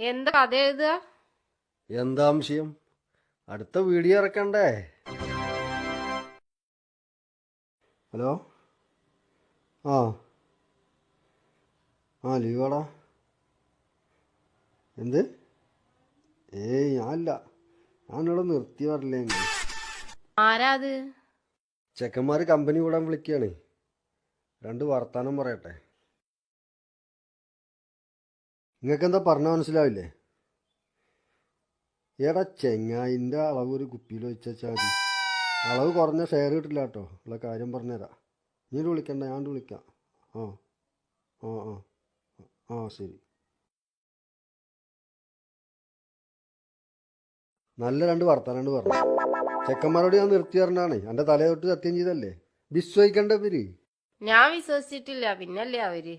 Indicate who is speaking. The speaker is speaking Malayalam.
Speaker 1: എന്താ കഥ എഴുതുക?
Speaker 2: എന്താ വിഷയം? അടുത്ത വീഡിയോ ഇറക്കണ്ടേ? ഹലോ, ആ ആ ലീവാടാ. എന്ത്? ഏയ് ഞാനില്ല, ഞാനിവിടെ നിർത്തി പറഞ്ഞില്ലേ.
Speaker 1: ആരാ അത്?
Speaker 2: ചെക്കന്മാർ കമ്പനി കൂടാൻ വിളിക്കുകയാണ്. രണ്ട് വർത്താനം പറയട്ടെ. നിങ്ങൾക്കെന്താ പറഞ്ഞാൽ മനസ്സിലാവില്ലേ? ഏടാ ചെങ്ങായിൻ്റെ അളവ് ഒരു കുപ്പിയിൽ വെച്ചാൽ മതി. അളവ് കുറഞ്ഞ ഷെയർ കിട്ടില്ല കേട്ടോ. ഉള്ള കാര്യം പറഞ്ഞുതരാം. നീ വിളിക്കണ്ട, ഞാൻ വിളിക്കാം. ആ ആ ആ ആ ശരി. നല്ല രണ്ട് വർത്താനം പറഞ്ഞു. ചെക്കന്മാരോട് ഞാൻ നിർത്തി പറഞ്ഞാണ്. എൻ്റെ തലയെ തൊട്ട് സത്യം ചെയ്തല്ലേ, വിശ്വസിക്കണ്ട പേര്.
Speaker 1: ഞാൻ വിശ്വസിച്ചിട്ടില്ല, പിന്നല്ലേ അവര്.